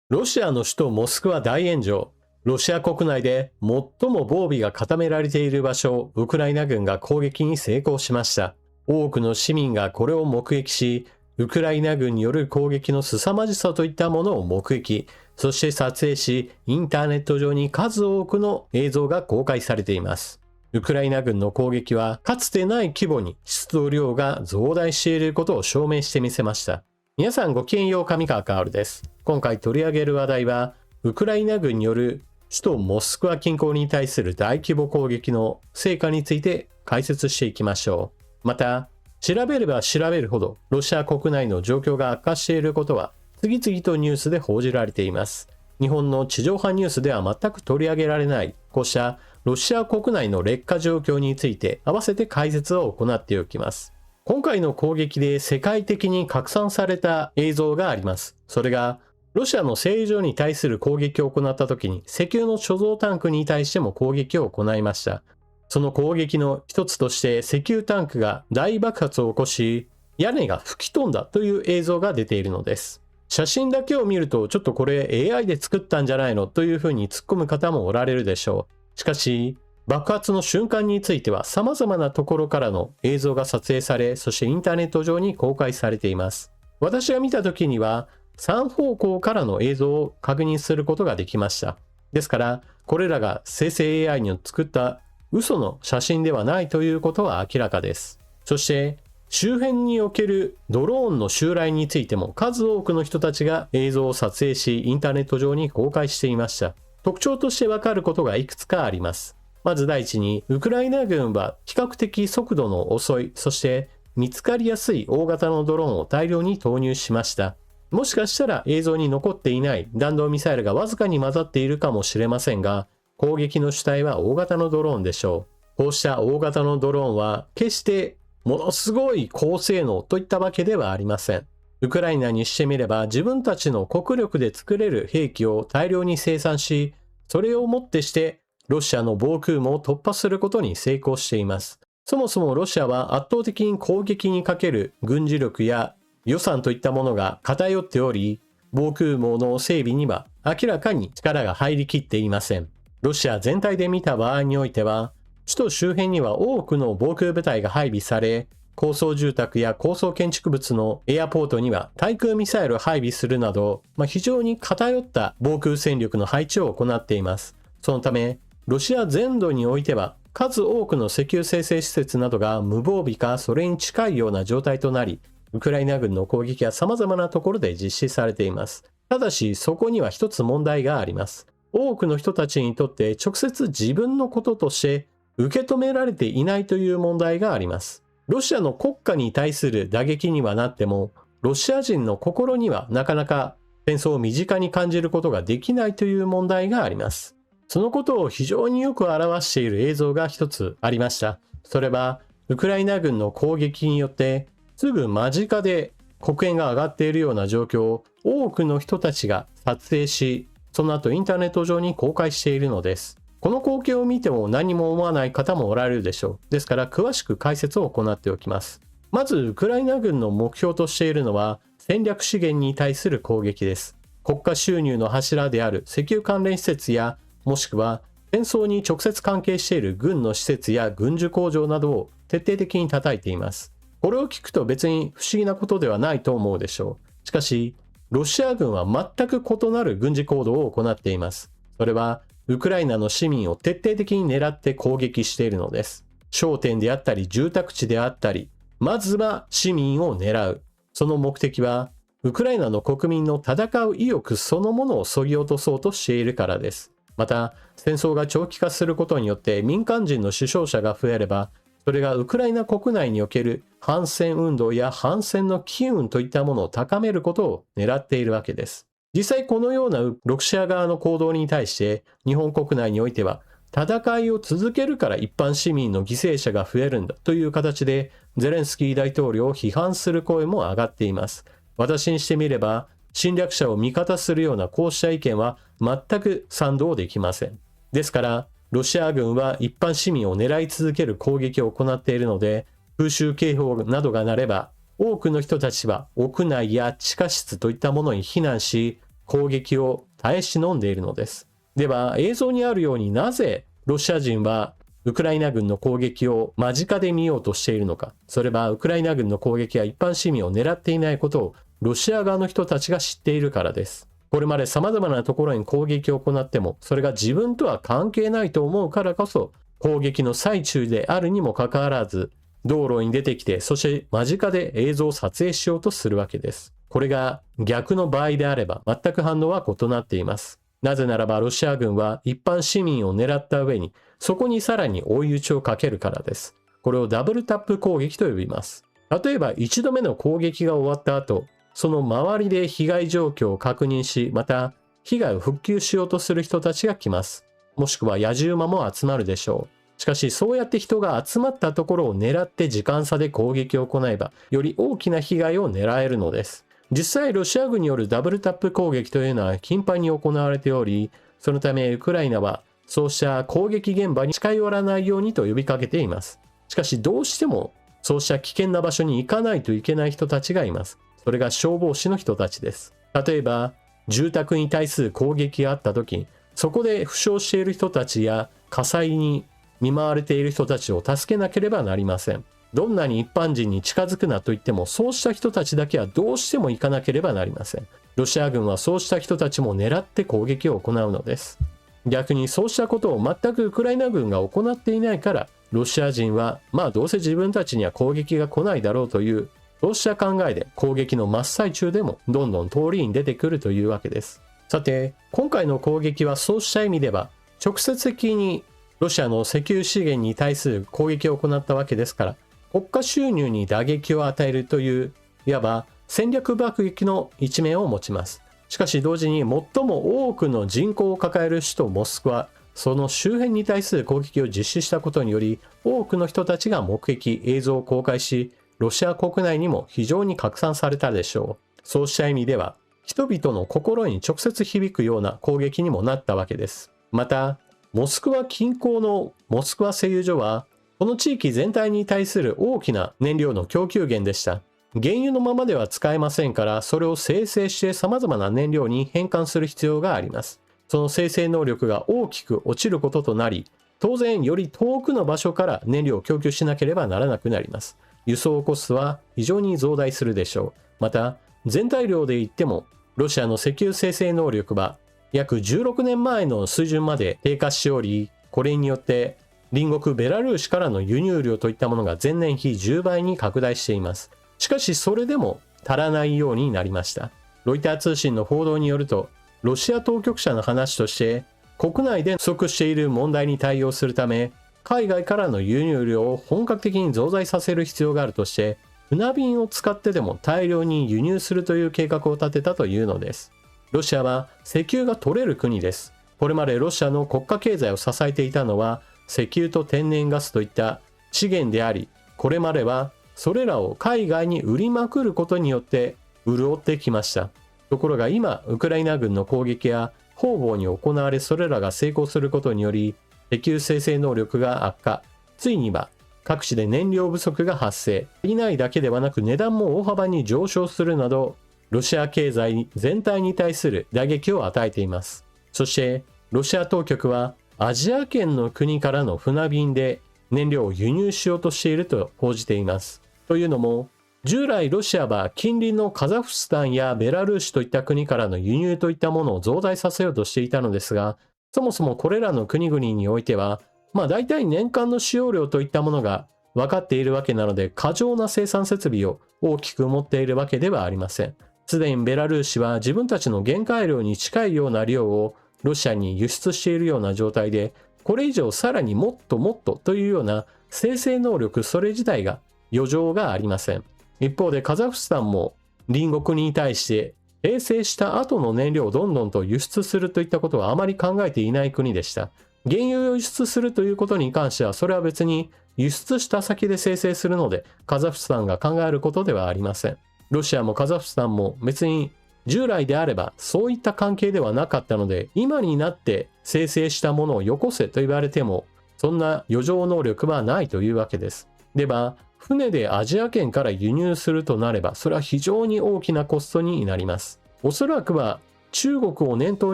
ロシアの首都モスクワ大炎上。ロシア国内で最も防備が固められている場所をウクライナ軍が攻撃に成功しました。多くの市民がこれを目撃し、ウクライナ軍による攻撃の凄まじさといったものを目撃、そして撮影し、インターネット上に数多くの映像が公開されています。ウクライナ軍の攻撃はかつてない規模に出動量が増大していることを証明してみせました。皆さんごきげんよう、上川薫です。今回取り上げる話題は、ウクライナ軍による首都モスクワ近郊に対する大規模攻撃の成果について解説していきましょう。また、調べれば調べるほどロシア国内の状況が悪化していることは次々とニュースで報じられています。日本の地上波ニュースでは全く取り上げられない、こうしたロシア国内の劣化状況について合わせて解説を行っておきます。今回の攻撃で世界的に拡散された映像があります。それがロシアの製油所に対する攻撃を行った時に石油の貯蔵タンクに対しても攻撃を行いました。その攻撃の一つとして石油タンクが大爆発を起こし、屋根が吹き飛んだという映像が出ているのです。写真だけを見るとちょっとこれ AI で作ったんじゃないのというふうに突っ込む方もおられるでしょう。しかし爆発の瞬間については様々なところからの映像が撮影され、そしてインターネット上に公開されています。私が見た時には3方向からの映像を確認することができました。ですから、これらが生成 AI に作った嘘の写真ではないということは明らかです。そして、周辺におけるドローンの襲来についても数多くの人たちが映像を撮影し、インターネット上に公開していました。特徴としてわかることがいくつかあります。まず第一に、ウクライナ軍は比較的速度の遅い、そして見つかりやすい大型のドローンを大量に投入しました。もしかしたら映像に残っていない弾道ミサイルがわずかに混ざっているかもしれませんが、攻撃の主体は大型のドローンでしょう。こうした大型のドローンは決してものすごい高性能といったわけではありません。ウクライナにしてみれば自分たちの国力で作れる兵器を大量に生産し、それをもってしてロシアの防空網を突破することに成功しています。そもそもロシアは圧倒的に攻撃にかける軍事力や予算といったものが偏っており、防空網の整備には明らかに力が入りきっていません。ロシア全体で見た場合においては、首都周辺には多くの防空部隊が配備され、高層住宅や高層建築物のエアポートには対空ミサイルを配備するなど、非常に偏った防空戦力の配置を行っています。そのため、ロシア全土においては、数多くの石油精製施設などが無防備かそれに近いような状態となり、ウクライナ軍の攻撃は様々なところで実施されています。ただし、そこには一つ問題があります。多くの人たちにとって直接自分のこととして受け止められていないという問題があります。ロシアの国家に対する打撃にはなっても、ロシア人の心にはなかなか戦争を身近に感じることができないという問題があります。そのことを非常によく表している映像が一つありました。それは、ウクライナ軍の攻撃によってすぐ間近で黒煙が上がっているような状況を多くの人たちが撮影し、その後インターネット上に公開しているのです。この光景を見ても何も思わない方もおられるでしょう。ですから詳しく解説を行っておきます。まずウクライナ軍の目標としているのは戦略資源に対する攻撃です。国家収入の柱である石油関連施設や、もしくは戦争に直接関係している軍の施設や軍需工場などを徹底的に叩いています。これを聞くと別に不思議なことではないと思うでしょう。しかし、ロシア軍は全く異なる軍事行動を行っています。それは、ウクライナの市民を徹底的に狙って攻撃しているのです。商店であったり、住宅地であったり、まずは市民を狙う。その目的は、ウクライナの国民の戦う意欲そのものを削ぎ落とそうとしているからです。また、戦争が長期化することによって民間人の死傷者が増えれば、それがウクライナ国内における反戦運動や反戦の機運といったものを高めることを狙っているわけです。実際このようなロシア側の行動に対して日本国内においては戦いを続けるから一般市民の犠牲者が増えるんだという形でゼレンスキー大統領を批判する声も上がっています。私にしてみれば侵略者を味方するようなこうした意見は全く賛同できません。ですからロシア軍は一般市民を狙い続ける攻撃を行っているので、空襲警報などが鳴れば、多くの人たちは屋内や地下室といったものに避難し、攻撃を耐え忍んでいるのです。では、映像にあるようになぜロシア人はウクライナ軍の攻撃を間近で見ようとしているのか。それはウクライナ軍の攻撃は一般市民を狙っていないことをロシア側の人たちが知っているからです。これまで様々なところに攻撃を行っても、それが自分とは関係ないと思うからこそ、攻撃の最中であるにもかかわらず、道路に出てきて、そして間近で映像を撮影しようとするわけです。これが逆の場合であれば、全く反応は異なっています。なぜならばロシア軍は一般市民を狙った上に、そこにさらに追い打ちをかけるからです。これをダブルタップ攻撃と呼びます。例えば一度目の攻撃が終わった後、その周りで被害状況を確認し、また被害を復旧しようとする人たちが来ます。もしくは野獣馬も集まるでしょう。しかしそうやって人が集まったところを狙って時間差で攻撃を行えば、より大きな被害を狙えるのです。実際ロシア軍によるダブルタップ攻撃というのは頻繁に行われており、そのためウクライナはそうした攻撃現場に近寄らないようにと呼びかけています。しかしどうしてもそうした危険な場所に行かないといけない人たちがいます。それが消防士の人たちです。例えば住宅に対する攻撃があった時、そこで負傷している人たちや火災に見舞われている人たちを助けなければなりません。どんなに一般人に近づくなと言っても、そうした人たちだけはどうしても行かなければなりません。ロシア軍はそうした人たちも狙って攻撃を行うのです。逆にそうしたことを全くウクライナ軍が行っていないから、ロシア人はどうせ自分たちには攻撃が来ないだろうという、そうした考えで攻撃の真っ最中でもどんどん通りに出てくるというわけです。さて、今回の攻撃はそうした意味では、直接的にロシアの石油資源に対する攻撃を行ったわけですから、国家収入に打撃を与えるという、いわば戦略爆撃の一面を持ちます。しかし同時に最も多くの人口を抱える首都モスクワ、その周辺に対する攻撃を実施したことにより、多くの人たちが目撃、映像を公開し、ロシア国内にも非常に拡散されたでしょう。そうした意味では、人々の心に直接響くような攻撃にもなったわけです。また、モスクワ近郊のモスクワ製油所は、この地域全体に対する大きな燃料の供給源でした。原油のままでは使えませんから、それを精製して様々な燃料に変換する必要があります。その生成能力が大きく落ちることとなり、当然より遠くの場所から燃料を供給しなければならなくなります。輸送コストは非常に増大するでしょう。また、全体量で言っても、ロシアの石油生成能力は約16年前の水準まで低下しており、これによって隣国ベラルーシからの輸入量といったものが前年比10倍に拡大しています。しかしそれでも足らないようになりました。ロイター通信の報道によると、ロシア当局者の話として、国内で不足している問題に対応するため、海外からの輸入量を本格的に増大させる必要があるとして、船便を使ってでも大量に輸入するという計画を立てたというのです。ロシアは石油が取れる国です。これまでロシアの国家経済を支えていたのは、石油と天然ガスといった資源であり、これまではそれらを海外に売りまくることによって潤ってきました。ところが今、ウクライナ軍の攻撃や方々に行われそれらが成功することにより、石油生成能力が悪化、ついには各地で燃料不足が発生、いないだけではなく値段も大幅に上昇するなど、ロシア経済全体に対する打撃を与えています。そして、ロシア当局はアジア圏の国からの船便で燃料を輸入しようとしていると報じています。というのも、従来ロシアは近隣のカザフスタンやベラルーシといった国からの輸入といったものを増大させようとしていたのですが、そもそもこれらの国々においては、大体年間の使用量といったものが分かっているわけなので、過剰な生産設備を大きく持っているわけではありません。すでにベラルーシは自分たちの限界量に近いような量をロシアに輸出しているような状態で、これ以上さらにもっともっとというような生成能力それ自体が余剰がありません。一方でカザフスタンも隣国に対して衛星した後の燃料をどんどんと輸出するといったことはあまり考えていない国でした。原油を輸出するということに関しては、それは別に輸出した先で生成するので、カザフスタンが考えることではありません。ロシアもカザフスタンも別に従来であればそういった関係ではなかったので、今になって生成したものをよこせと言われても、そんな余剰能力はないというわけです。では、船でアジア圏から輸入するとなれば、それは非常に大きなコストになります。おそらくは中国を念頭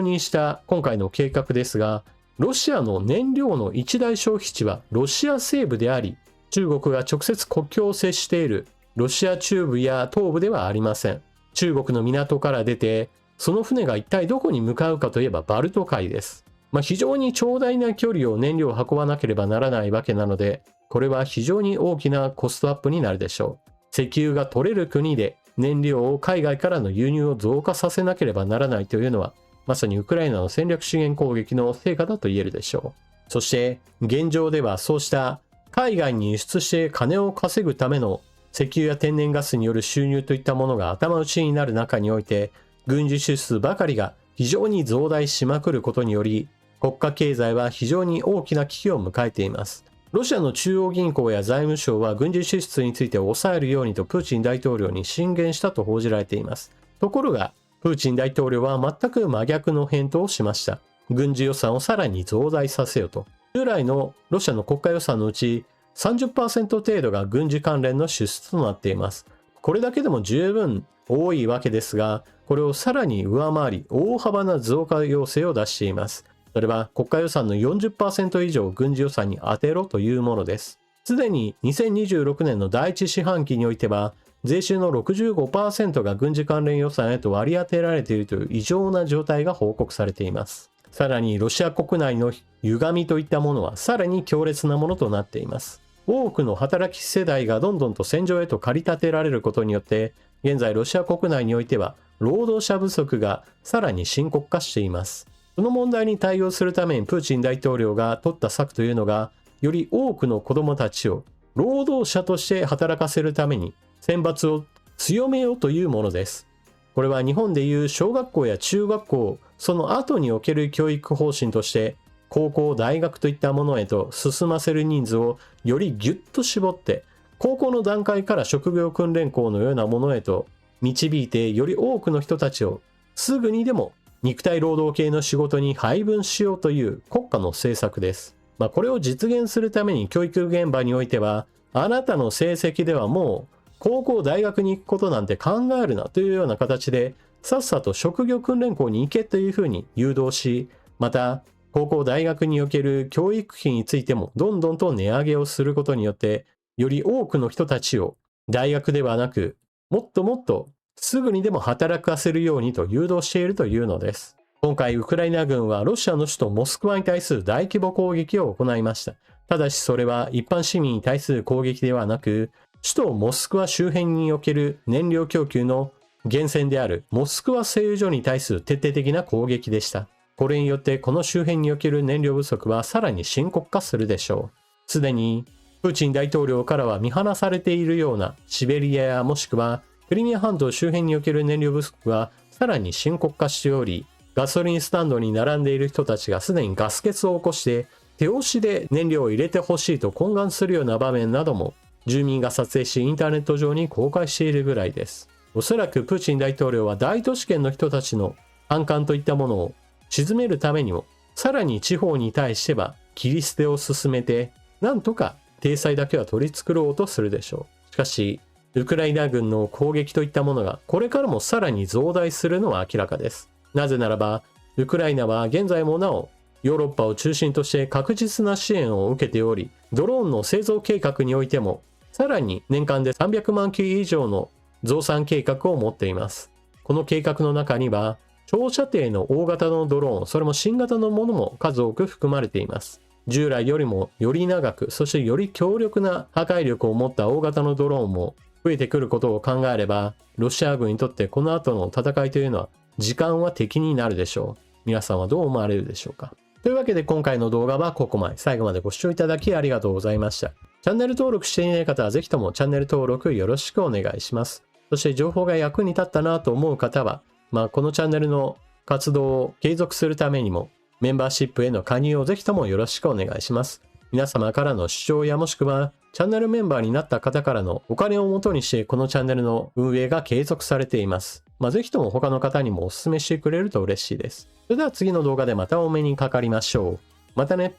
にした今回の計画ですが、ロシアの燃料の一大消費地はロシア西部であり、中国が直接国境を接しているロシア中部や東部ではありません。中国の港から出て、その船が一体どこに向かうかといえばバルト海です。非常に長大な距離を燃料を運ばなければならないわけなので、これは非常に大きなコストアップになるでしょう。石油が取れる国で燃料を海外からの輸入を増加させなければならないというのは、まさにウクライナの戦略資源攻撃の成果だと言えるでしょう。そして現状ではそうした海外に輸出して金を稼ぐための石油や天然ガスによる収入といったものが頭打ちになる中において、軍事支出ばかりが非常に増大しまくることにより、国家経済は非常に大きな危機を迎えています。ロシアの中央銀行や財務省は軍事支出について抑えるようにとプーチン大統領に進言したと報じられています。ところが、プーチン大統領は全く真逆の返答をしました。軍事予算をさらに増大させよと。従来のロシアの国家予算のうち 30% 程度が軍事関連の支出となっています。これだけでも十分多いわけですが、これをさらに上回り大幅な増加要請を出しています。それは国家予算の 40% 以上を軍事予算に充てろというものです。すでに2026年の第一四半期においては、税収の 65% が軍事関連予算へと割り当てられているという異常な状態が報告されています。さらにロシア国内の歪みといったものはさらに強烈なものとなっています。多くの働き世代がどんどんと戦場へと駆り立てられることによって、現在ロシア国内においては労働者不足がさらに深刻化しています。その問題に対応するためにプーチン大統領が取った策というのが、より多くの子どもたちを労働者として働かせるために選抜を強めようというものです。これは日本でいう小学校や中学校、その後における教育方針として、高校、大学といったものへと進ませる人数をよりギュッと絞って、高校の段階から職業訓練校のようなものへと導いて、より多くの人たちをすぐにでも肉体労働系の仕事に配分しようという国家の政策です。これを実現するために教育現場においては、あなたの成績ではもう高校大学に行くことなんて考えるなというような形で、さっさと職業訓練校に行けというふうに誘導し、また高校大学における教育費についてもどんどんと値上げをすることによって、より多くの人たちを大学ではなく、もっともっとすぐにでも働かせるようにと誘導しているというのです。今回ウクライナ軍はロシアの首都モスクワに対する大規模攻撃を行いました。ただしそれは一般市民に対する攻撃ではなく、首都モスクワ周辺における燃料供給の源泉であるモスクワ製油所に対する徹底的な攻撃でした。これによってこの周辺における燃料不足はさらに深刻化するでしょう。すでにプーチン大統領からは見放されているようなシベリアやもしくはクリミア半島周辺における燃料不足はさらに深刻化しており、ガソリンスタンドに並んでいる人たちがすでにガス欠を起こして手押しで燃料を入れてほしいと懇願するような場面なども住民が撮影しインターネット上に公開しているぐらいです。おそらくプーチン大統領は大都市圏の人たちの反感といったものを鎮めるためにも、さらに地方に対しては切り捨てを進めて、なんとか体裁だけは取り繕おうとするでしょう。しかし、ウクライナ軍の攻撃といったものがこれからもさらに増大するのは明らかです。なぜならば、ウクライナは現在もなおヨーロッパを中心として確実な支援を受けており、ドローンの製造計画においても、さらに年間で300万機以上の増産計画を持っています。この計画の中には、長射程の大型のドローン、それも新型のものも数多く含まれています。従来よりもより長く、そしてより強力な破壊力を持った大型のドローンも増えてくることを考えれば、ロシア軍にとってこの後の戦いというのは時間は敵になるでしょう。皆さんはどう思われるでしょうか。というわけで今回の動画はここまで。最後までご視聴いただきありがとうございました。チャンネル登録していない方はぜひともチャンネル登録よろしくお願いします。そして情報が役に立ったなと思う方は、このチャンネルの活動を継続するためにもメンバーシップへの加入をぜひともよろしくお願いします。皆様からの視聴やもしくはチャンネルメンバーになった方からのお金を元にしてこのチャンネルの運営が継続されています。ぜひとも他の方にもお勧めしてくれると嬉しいです。それでは次の動画でまたお目にかかりましょう。またね。